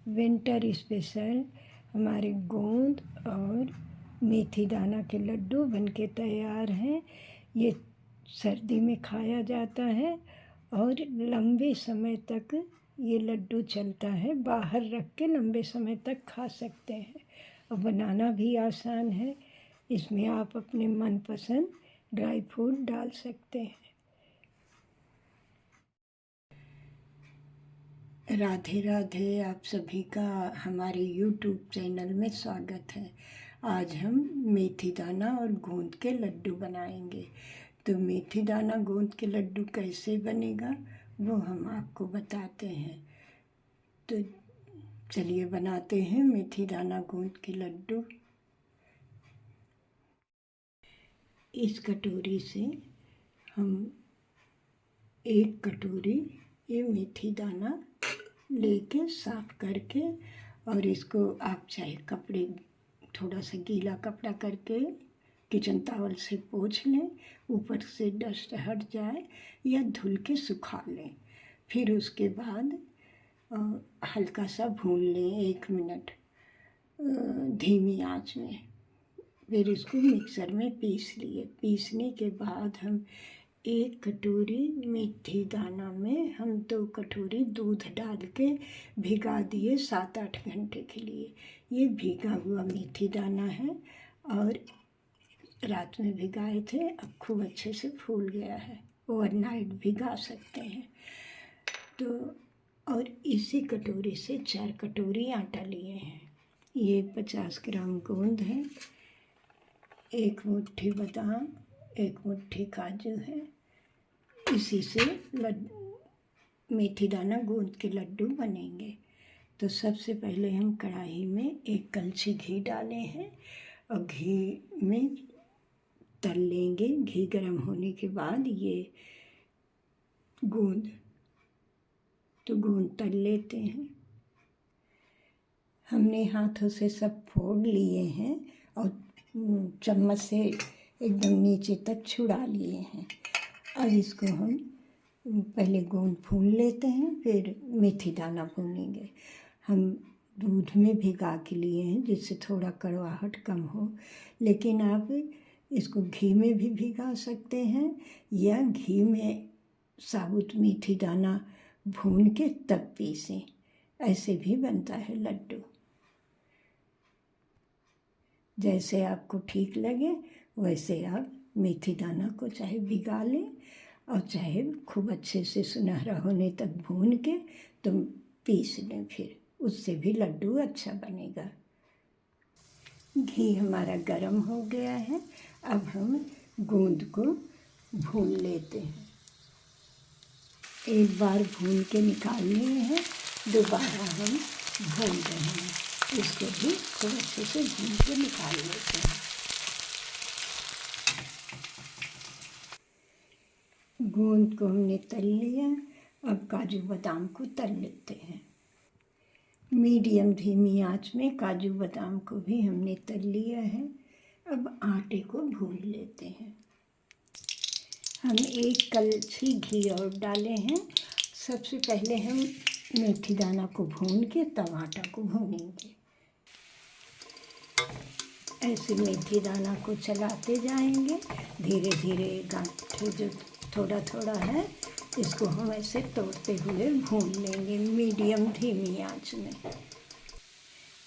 Winter special हमारे गोंद और मेथी दाना के लड्डू बनके तैयार हैं। ये सर्दी में खाया जाता है और लंबे समय तक ये लड्डू चलता है। बाहर रख के लंबे समय तक खा सकते हैं और बनाना भी आसान है। इसमें आप अपने मनपसंद ड्राई फ्रूट डाल सकते हैं। राधे राधे, आप सभी का हमारे YouTube चैनल में स्वागत है। आज हम मेथी दाना और गोंद के लड्डू बनाएंगे। तो मेथी दाना गोंद के लड्डू कैसे बनेगा वो हम आपको बताते हैं। तो चलिए बनाते हैं मेथी दाना गोंद के लड्डू। इस कटोरी से हम 1 कटोरी ये मेथी दाना लेके साफ करके, और इसको आप चाहे कपड़े थोड़ा सा गीला कपड़ा करके किचन टॉवल से पोंछ लें, ऊपर से डस्ट हट जाए, या धुल के सुखा लें। फिर उसके बाद हल्का सा भून लें 1 मिनट धीमी आंच में। फिर इसको मिक्सर में पीस लिए। पीसने के बाद हम 1 कटोरी मेथी दाना में हम 2 कटोरी दूध डाल के भिगा दिए 7-8 घंटे के लिए। ये भीगा हुआ मेथी दाना है और रात में भिगाए थे, अब खूब अच्छे से फूल गया है। ओवरनाइट भिगा सकते हैं। तो और इसी कटोरी से 4 कटोरी आटा लिए हैं। ये 50 ग्राम गोंद है, 1 मुट्ठी बादाम, 1 मुट्ठी काजू है। इसी से मेथी दाना गोंद के लड्डू बनेंगे। तो सबसे पहले हम कढ़ाई में 1 कलछी घी डाले हैं और घी में तल लेंगे। घी गर्म होने के बाद ये गोंद तल लेते हैं। हमने हाथों से सब फोड़ लिए हैं और चम्मच से एकदम नीचे तक छुड़ा लिए हैं। अब इसको हम पहले गोंद भून लेते हैं, फिर मेथी दाना भूनेंगे। हम दूध में भिगा के लिए हैं जिससे थोड़ा कड़वाहट कम हो, लेकिन आप इसको घी में भी भिगा सकते हैं या घी में साबुत मेथी दाना भून के तब पीसें, ऐसे भी बनता है लड्डू। जैसे आपको ठीक लगे वैसे आप मेथी दाना को चाहे भिगा लें और चाहे खूब अच्छे से सुनहरा होने तक भून के तो पीस लें, फिर उससे भी लड्डू अच्छा बनेगा। घी हमारा गर्म हो गया है। अब हम गोंद को भून लेते हैं। एक बार भून के निकाल लिए हैं, दोबारा हम भून रहे हैं। इसको भी खूब अच्छे से भून के निकाल लेते हैं। गोंद को हमने तल लिया, अब काजू बादाम को तल लेते हैं। मीडियम धीमी आंच में काजू बादाम को भी हमने तल लिया है। अब आटे को भून लेते हैं। हम 1 कलछी घी और डाले हैं। सबसे पहले हम मेथी दाना को भून के तब आटा को भूनेंगे। ऐसे मेथी दाना को चलाते जाएंगे, धीरे धीरे गांठे जो थोड़ा थोड़ा है इसको हम ऐसे तोड़ते हुए भून लेंगे मीडियम धीमी आंच में।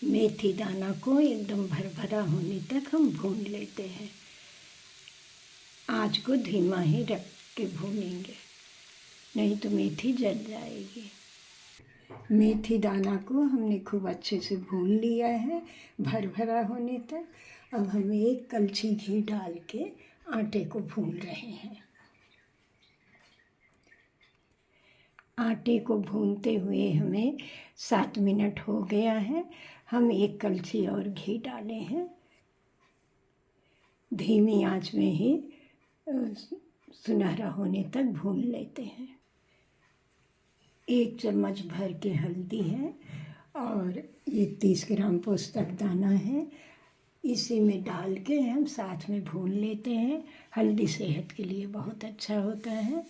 मेथी दाना को एकदम भरभरा होने तक हम भून लेते हैं। आंच को धीमा ही रख के भूनेंगे, नहीं तो मेथी जल जाएगी। मेथी दाना को हमने खूब अच्छे से भून लिया है भरभरा होने तक। अब हम 1 कलछी घी डाल के आटे को भून रहे हैं। आटे को भूनते हुए हमें 7 मिनट हो गया है। हम 1 कलछी और घी डाले हैं। धीमी आंच में ही सुनहरा होने तक भून लेते हैं। 1 चम्मच भर के हल्दी है और ये 30 ग्राम पोस्तक दाना है। इसी में डाल के हम साथ में भून लेते हैं। हल्दी सेहत के लिए बहुत अच्छा होता है।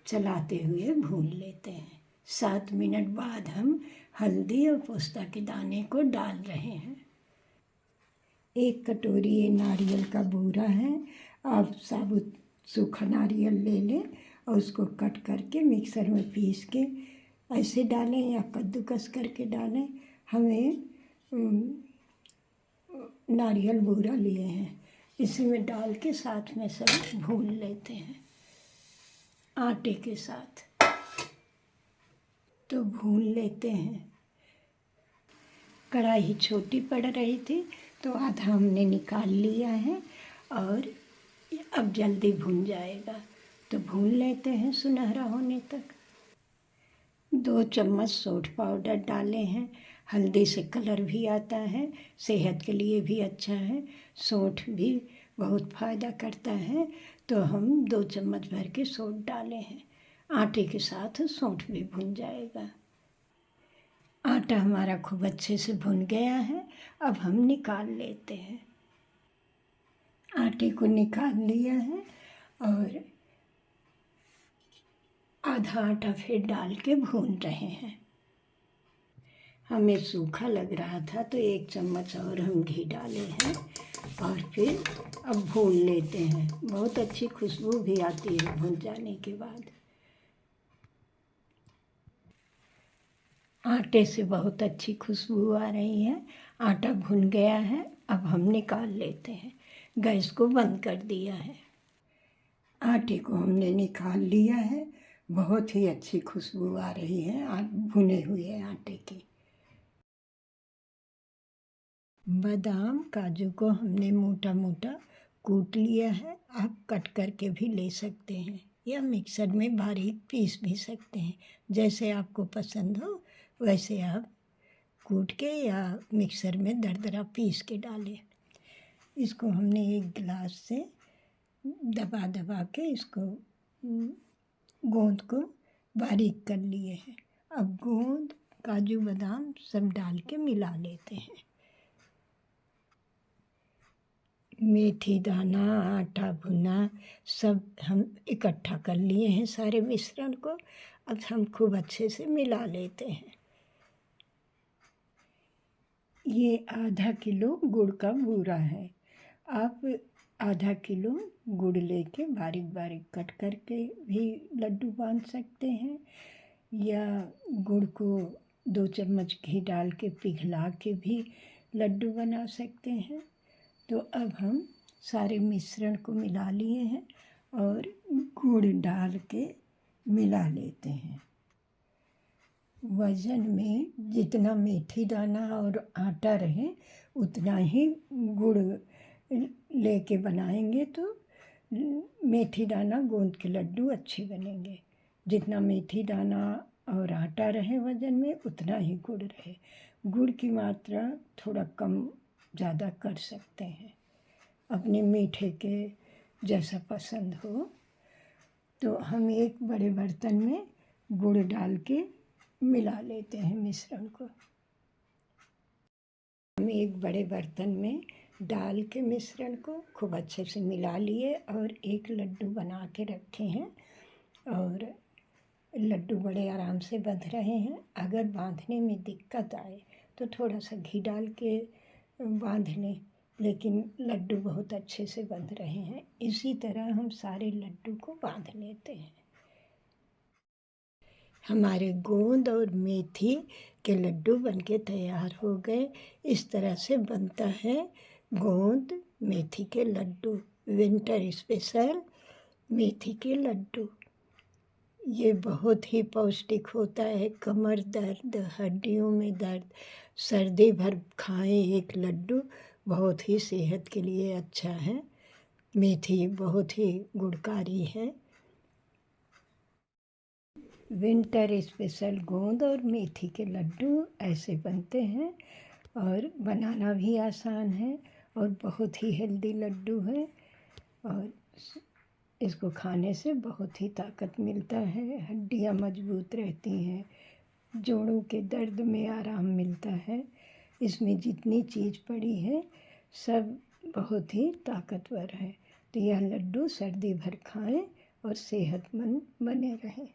चलाते हुए भून लेते हैं। 7 मिनट बाद हम हल्दी और पोस्ता के दाने को डाल रहे हैं। 1 कटोरी ये नारियल का बूरा है। आप साबुत सूखा नारियल ले लें और उसको कट करके मिक्सर में पीस के ऐसे डालें या कद्दूकस करके डालें। हमें नारियल बूरा लिए हैं, इसी में डाल के साथ में सब भून लेते हैं आटे के साथ। तो भून लेते हैं। कढ़ाई छोटी पड़ रही थी तो आधा हमने निकाल लिया है और अब जल्दी भून जाएगा। तो भून लेते हैं सुनहरा होने तक। 2 चम्मच सौंठ पाउडर डाले हैं। हल्दी से कलर भी आता है, सेहत के लिए भी अच्छा है। सौंठ भी बहुत फ़ायदा करता है, तो हम 2 चम्मच भर के सौंठ डाले हैं। आटे के साथ सौंठ भी भुन जाएगा। आटा हमारा खूब अच्छे से भुन गया है। अब हम निकाल लेते हैं। आटे को निकाल लिया है और आधा आटा फिर डाल के भून रहे हैं। हमें सूखा लग रहा था तो 1 चम्मच और हम घी डाले हैं और फिर अब भून लेते हैं। बहुत अच्छी खुशबू भी आती है भून जाने के बाद। आटे से बहुत अच्छी खुशबू आ रही है। आटा भुन गया है। अब हम निकाल लेते हैं। गैस को बंद कर दिया है। आटे को हमने निकाल लिया है। बहुत ही अच्छी खुशबू आ रही है भुने हुए आटे की। बादाम काजू को हमने मोटा मोटा कूट लिया है। आप कट करके भी ले सकते हैं या मिक्सर में बारीक पीस भी सकते हैं। जैसे आपको पसंद हो वैसे आप कूट के या मिक्सर में दरदरा पीस के डालें। इसको हमने एक गिलास से दबा दबा के इसको गोंद को बारीक कर लिए हैं। अब गोंद काजू बादाम सब डाल के मिला लेते हैं। मेथी दाना आटा भुना सब हम इकट्ठा कर लिए हैं सारे मिश्रण को। अब हम खूब अच्छे से मिला लेते हैं। ये आधा किलो गुड़ का बूरा है। आप आधा किलो गुड़ लेके बारीक बारीक कट करके भी लड्डू बांध सकते हैं या गुड़ को 2 चम्मच घी डाल के पिघला के भी लड्डू बना सकते हैं। तो अब हम सारे मिश्रण को मिला लिए हैं और गुड़ डाल के मिला लेते हैं। वज़न में जितना मेथी दाना और आटा रहे उतना ही गुड़ लेके बनाएंगे तो मेथी दाना गोंद के लड्डू अच्छे बनेंगे। जितना मेथी दाना और आटा रहे वज़न में उतना ही गुड़ रहे। गुड़ की मात्रा थोड़ा कम ज़्यादा कर सकते हैं अपने मीठे के जैसा पसंद हो। तो हम एक बड़े बर्तन में गुड़ डाल के मिला लेते हैं मिश्रण को। हम एक बड़े बर्तन में डाल के मिश्रण को खूब अच्छे से मिला लिए और एक लड्डू बना के रखे हैं और लड्डू बड़े आराम से बंध रहे हैं। अगर बांधने में दिक्कत आए तो थोड़ा सा घी डाल के बांध लें, लेकिन लड्डू बहुत अच्छे से बंध रहे हैं। इसी तरह हम सारे लड्डू को बांध लेते हैं। हमारे गोंद और मेथी के लड्डू बनके तैयार हो गए। इस तरह से बनता है गोंद मेथी के लड्डू, विंटर स्पेशल मेथी के लड्डू। ये बहुत ही पौष्टिक होता है। कमर दर्द, हड्डियों में दर्द, सर्दी भर खाएं एक लड्डू, बहुत ही सेहत के लिए अच्छा है। मेथी बहुत ही गुणकारी है। विंटर स्पेशल गोंद और मेथी के लड्डू ऐसे बनते हैं और बनाना भी आसान है और बहुत ही हेल्दी लड्डू है और इसको खाने से बहुत ही ताकत मिलता है। हड्डियाँ मजबूत रहती हैं, जोड़ों के दर्द में आराम मिलता है। इसमें जितनी चीज़ पड़ी है सब बहुत ही ताकतवर है। तो यह लड्डू सर्दी भर खाएं और सेहतमंद बने रहें।